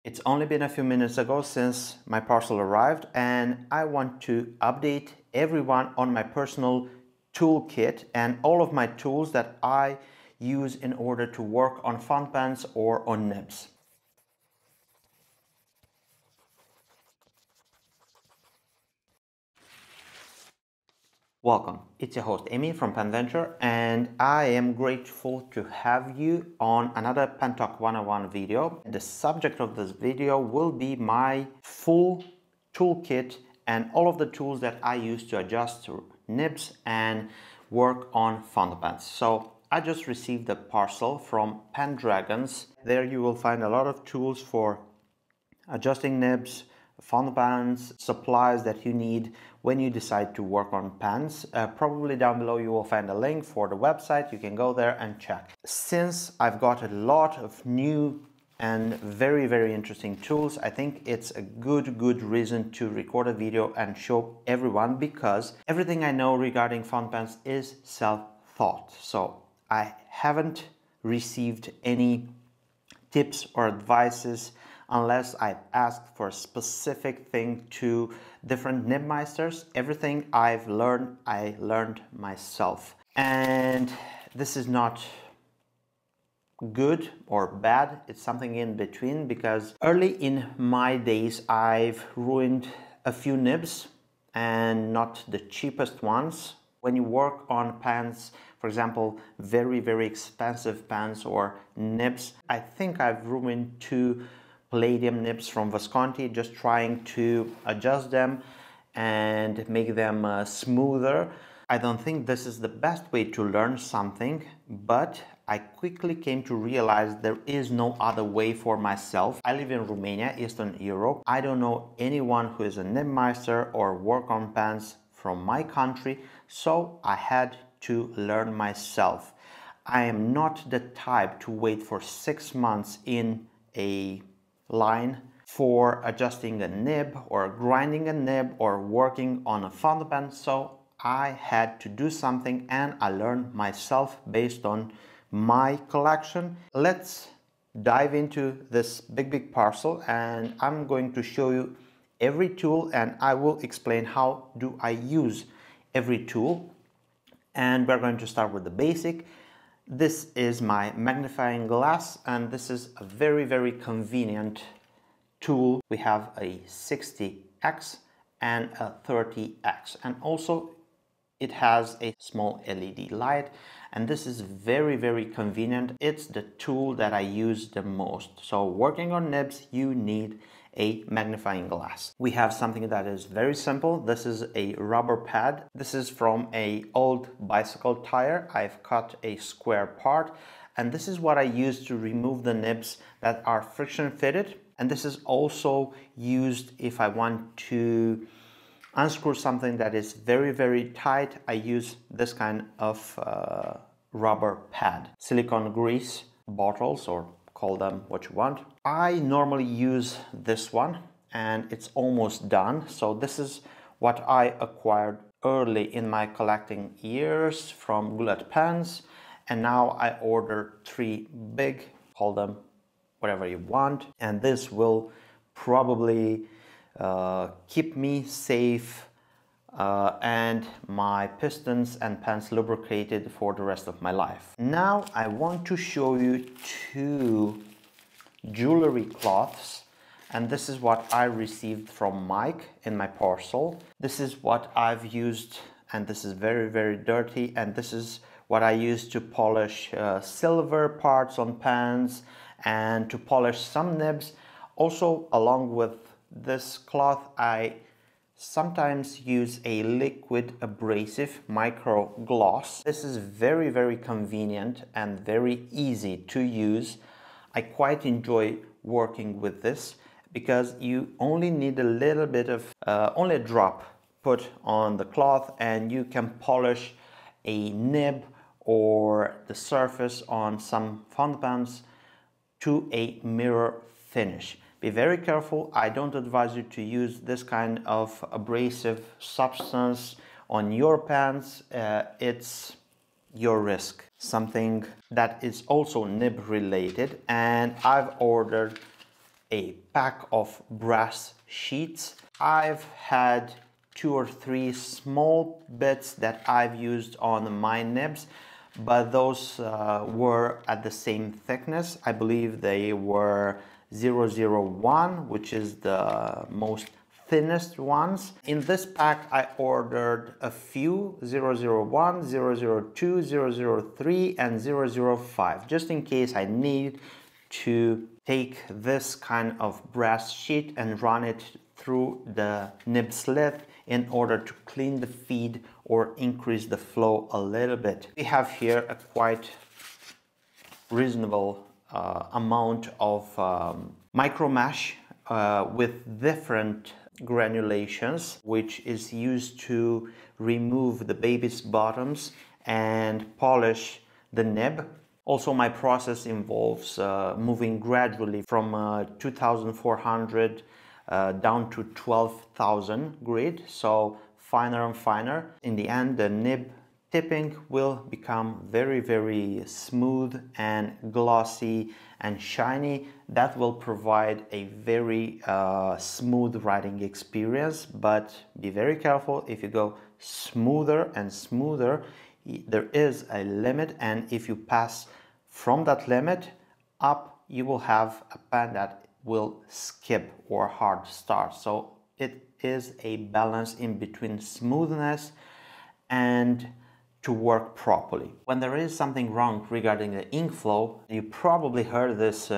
It's only been a few minutes ago since my parcel arrived, and I want to update everyone on my personal toolkit and all of my tools that I use in order to work on fountain pens or on nibs. Welcome, it's your host Amy from PenVenture, and I am grateful to have you on another Pen Talk 101 video. The subject of this video will be my full toolkit and all of the tools that I use to adjust nibs and work on fountain pens. So I just received a parcel from Pendragons. There you will find a lot of tools for adjusting nibs, fountain pens, supplies that you need when you decide to work on pens. Probably down below you will find a link for the website. You can go there and check. Since I've got a lot of new and very interesting tools, I think it's a good reason to record a video and show everyone, because everything I know regarding fountain pens is self-taught. So I haven't received any tips or advices unless I've asked for a specific thing to different nib meisters. Everything I've learned, I learned myself. And this is not good or bad, it's something in between, because early in my days I've ruined a few nibs, and not the cheapest ones. When you work on pens, for example, very expensive pens or nibs, I think I've ruined 2 palladium nibs from Visconti, just trying to adjust them and make them smoother. I don't think this is the best way to learn something, but I quickly came to realize there is no other way for myself. I live in Romania, Eastern Europe. I don't know anyone who is a nib meister or work on pens from my country, so I had to learn myself. I am not the type to wait for 6 months in a line for adjusting a nib or grinding a nib or working on a fountain pen, so I had to do something and I learned myself based on my collection. Let's dive into this big parcel, and I'm going to show you every tool and I will explain how do I use every tool. And we're going to start with the basic. This is my magnifying glass, and this is a very convenient tool. We have a 60x and a 30x, and also it has a small LED light, and this is very convenient. It's the tool that I use the most. So working on nibs, you need a magnifying glass. We have something that is very simple. This is a rubber pad. This is from an old bicycle tire. I've cut a square part, and this is what I use to remove the nibs that are friction fitted. And this is also used if I want to unscrew something that is very tight. I use this kind of rubber pad. Silicone grease bottles, or call them what you want. I normally use this one and it's almost done. So this is what I acquired early in my collecting years from Goulet pens, and now I ordered 3 big, call them whatever you want, and this will probably keep me safe and my pistons and pens lubricated for the rest of my life. Now I want to show you 2 jewelry cloths, and this is what I received from Mike in my parcel. This is what I've used, and this is very dirty, and this is what I use to polish silver parts on pens and to polish some nibs. Also, along with this cloth, I sometimes use a liquid abrasive micro gloss. This is very convenient and very easy to use. I quite enjoy working with this because you only need a little bit of, only a drop put on the cloth, and you can polish a nib or the surface on some fountain pens to a mirror finish. Be very careful. I don't advise you to use this kind of abrasive substance on your pens. It's your risk. Something that is also nib related, and I've ordered a pack of brass sheets. I've had 2 or 3 small bits that I've used on my nibs, but those were at the same thickness. I believe they were 001, which is the most thinnest ones. In this pack I ordered a few 001, 002, 003 and 005, just in case I need to take this kind of brass sheet and run it through the nib slit in order to clean the feed or increase the flow a little bit. We have here a quite reasonable amount of micro mesh with different granulations, which is used to remove the baby's bottoms and polish the nib. Also, my process involves moving gradually from 2400 down to 12,000 grit, so finer and finer. In the end, the nib tipping will become very smooth and glossy and shiny. That will provide a very smooth riding experience, but be very careful. If you go smoother and smoother, there is a limit, and if you pass from that limit up, you will have a pen that will skip or hard start. So it is a balance in between smoothness and to work properly. When there is something wrong regarding the ink flow, you probably heard this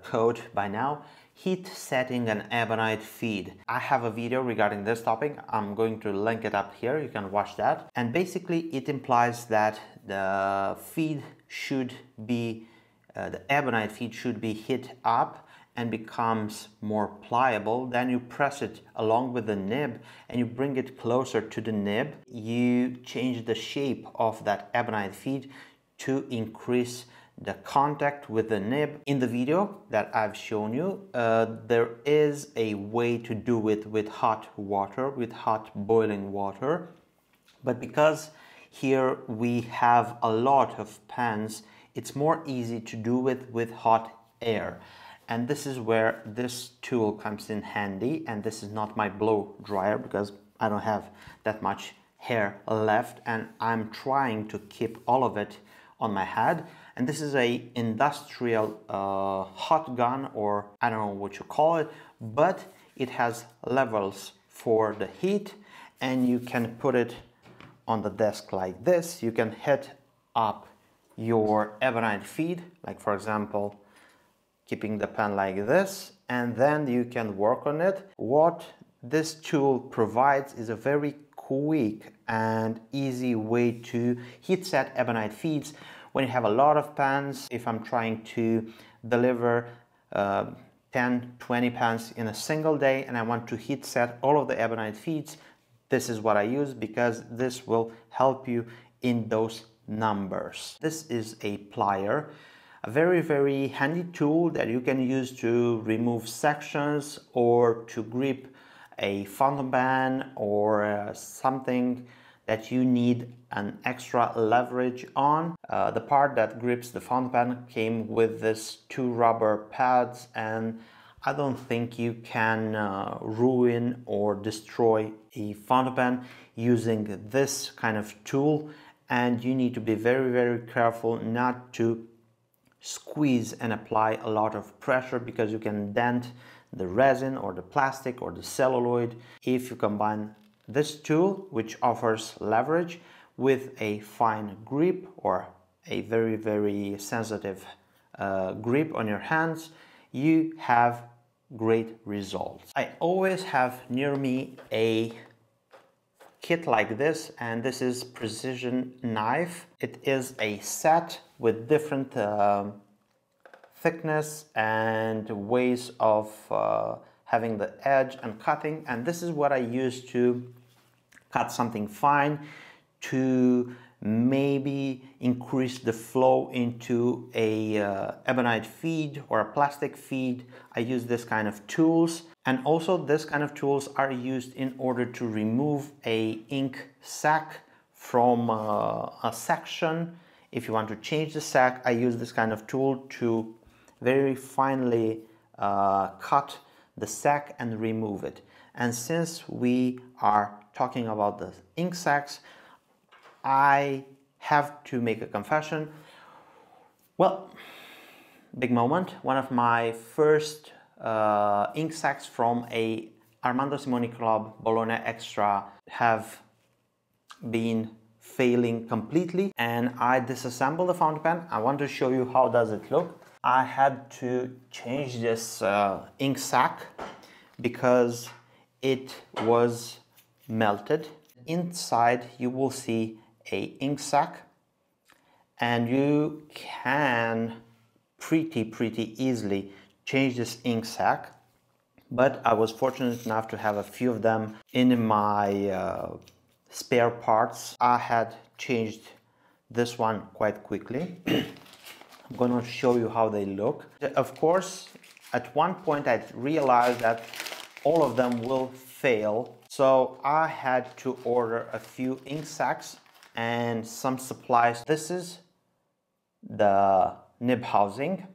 code by now: heat setting an ebonite feed. I have a video regarding this topic. I'm going to link it up here. You can watch that. And basically it implies that the feed should be, the ebonite feed should be heat up and becomes more pliable. Then you press it along with the nib and you bring it closer to the nib. You change the shape of that ebonite feed to increase the contact with the nib. In the video that I've shown you, there is a way to do it with hot water, with hot boiling water. But because here we have a lot of pans, it's more easy to do it with hot air. And this is where this tool comes in handy. And this is not my blow dryer because I don't have that much hair left and I'm trying to keep all of it on my head. And this is a industrial hot gun, or I don't know what you call it, but it has levels for the heat and you can put it on the desk like this. You can hit up your ebonite feed, like for example keeping the pen like this, and then you can work on it. What this tool provides is a very quick and easy way to heat set ebonite feeds when you have a lot of pens. If I'm trying to deliver 10-20 pens in a single day and I want to heat set all of the ebonite feeds, this is what I use because this will help you in those numbers. This is a plier, a very handy tool that you can use to remove sections or to grip a fountain pen or something that you need an extra leverage on. The part that grips the fountain pen came with this 2 rubber pads, and I don't think you can ruin or destroy a fountain pen using this kind of tool, and you need to be very careful not to squeeze and apply a lot of pressure because you can dent the resin or the plastic or the celluloid. If you combine this tool, which offers leverage, with a fine grip or a very sensitive grip on your hands, you have great results. I always have near me a kit like this, and this is precision knife. It is a set with different thickness and ways of having the edge and cutting, and this is what I use to cut something fine, to maybe increase the flow into a ebonite feed or a plastic feed. I use this kind of tools, and also this kind of tools are used in order to remove a ink sac from a section. If you want to change the sac, I use this kind of tool to very finely cut the sac and remove it. And since we are talking about the ink sacs, I have to make a confession. Well, big moment. One of my first ink sacs from a Armando Simoni Club Bologna Extra have been failing completely, and I disassembled the fountain pen. I want to show you how does it look. I had to change this ink sac because it was melted. Inside you will see a ink sac, and you can pretty easily change this ink sac, but I was fortunate enough to have a few of them in my spare parts. I had changed this one quite quickly. I'm gonna show you how they look. Of course, at one point I realized that all of them will fail, so I had to order a few ink sacs and some supplies. This is the nib housing.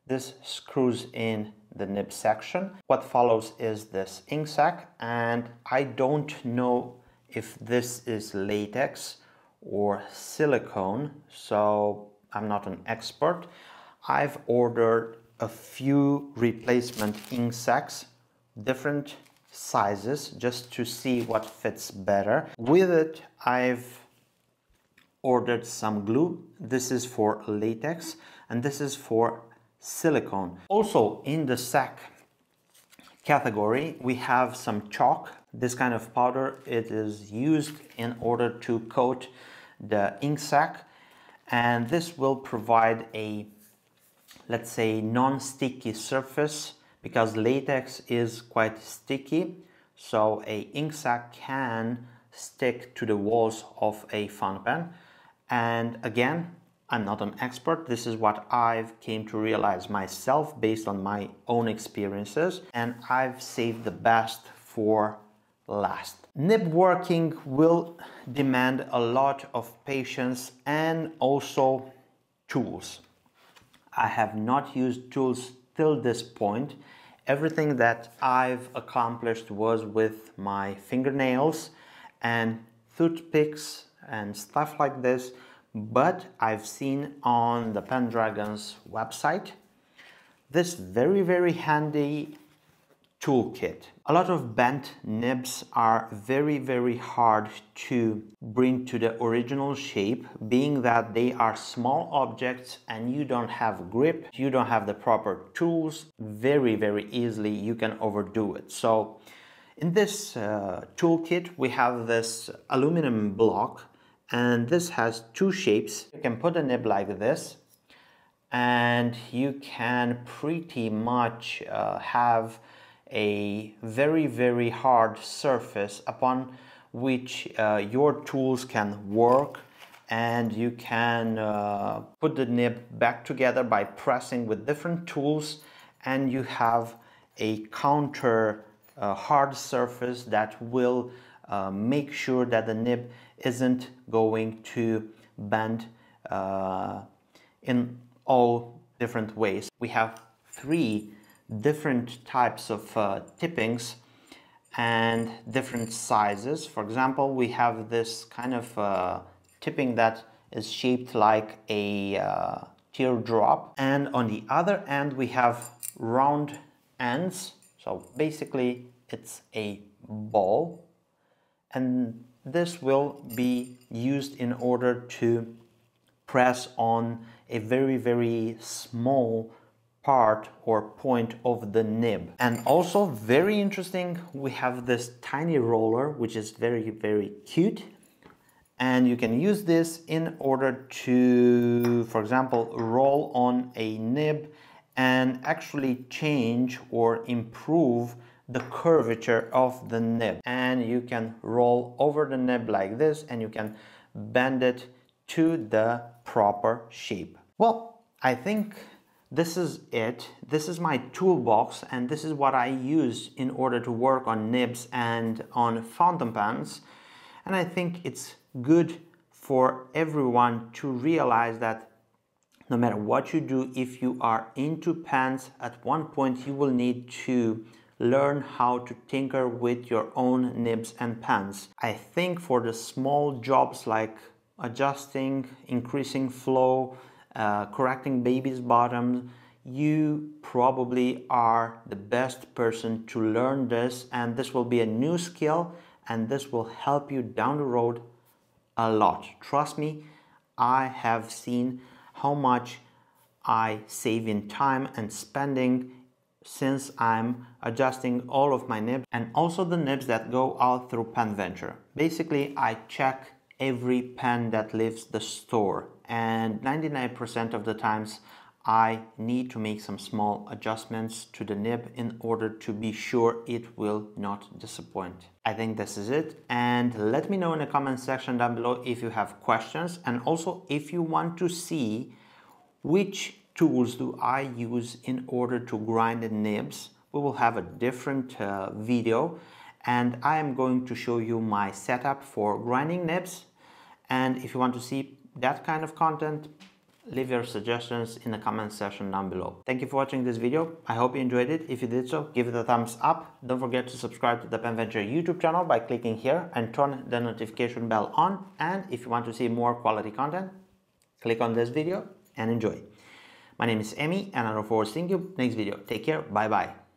This screws in the nib section. What follows is this ink sac, and I don't know if this is latex or silicone, so I'm not an expert. I've ordered a few replacement ink sacs, different sizes, just to see what fits better. With it, I've ordered some glue. This is for latex and this is for silicone. Also in the sac category, we have some chalk. This kind of powder, it is used in order to coat the ink sac, and this will provide a, let's say, non-sticky surface, because latex is quite sticky, so a ink sac can stick to the walls of a fountain pen. And again, I'm not an expert. This is what I've came to realize myself based on my own experiences, and I've saved the best for last. Nib working will demand a lot of patience and also tools. I have not used tools till this point. Everything that I've accomplished was with my fingernails and toothpicks and stuff like this, but I've seen on the Pendragon's website this very handy toolkit. A lot of bent nibs are very hard to bring to the original shape, being that they are small objects and you don't have grip, you don't have the proper tools. Very easily you can overdo it. So in this toolkit we have this aluminum block, and this has two shapes. You can put a nib like this, and you can pretty much have a very hard surface upon which your tools can work, and you can put the nib back together by pressing with different tools, and you have a counter hard surface that will make sure that the nib isn't going to bend in all different ways. We have three different types of tippings and different sizes. For example, we have this kind of tipping that is shaped like a teardrop, and on the other end we have round ends. So basically it's a ball, and this will be used in order to press on a very small part or point of the nib. And also very interesting, we have this tiny roller which is very cute, and you can use this in order to, for example, roll on a nib and actually change or improve the curvature of the nib. And you can roll over the nib like this, and you can bend it to the proper shape. Well, I think this is it. This is my toolbox, and this is what I use in order to work on nibs and on fountain pens. And I think it's good for everyone to realize that no matter what you do, if you are into pens, at one point you will need to learn how to tinker with your own nibs and pens. I think for the small jobs like adjusting, increasing flow, correcting baby's bottom, you probably are the best person to learn this, and this will be a new skill and this will help you down the road a lot. Trust me, I have seen how much I save in time and spending since I'm adjusting all of my nibs and also the nibs that go out through PenVenture. Basically, I check every pen that leaves the store, and 99% of the times I need to make some small adjustments to the nib in order to be sure it will not disappoint. I think this is it, and let me know in the comment section down below if you have questions, and also if you want to see which tools do I use in order to grind the nibs. We will have a different video, and I am going to show you my setup for grinding nibs. And if you want to see that kind of content, leave your suggestions in the comment section down below. Thank you for watching this video. I hope you enjoyed it. If you did so, give it a thumbs up. Don't forget to subscribe to the PenVenture YouTube channel by clicking here and turn the notification bell on. And if you want to see more quality content, click on this video and enjoy. My name is Emmy and I look forward to seeing you next video. Take care. Bye bye.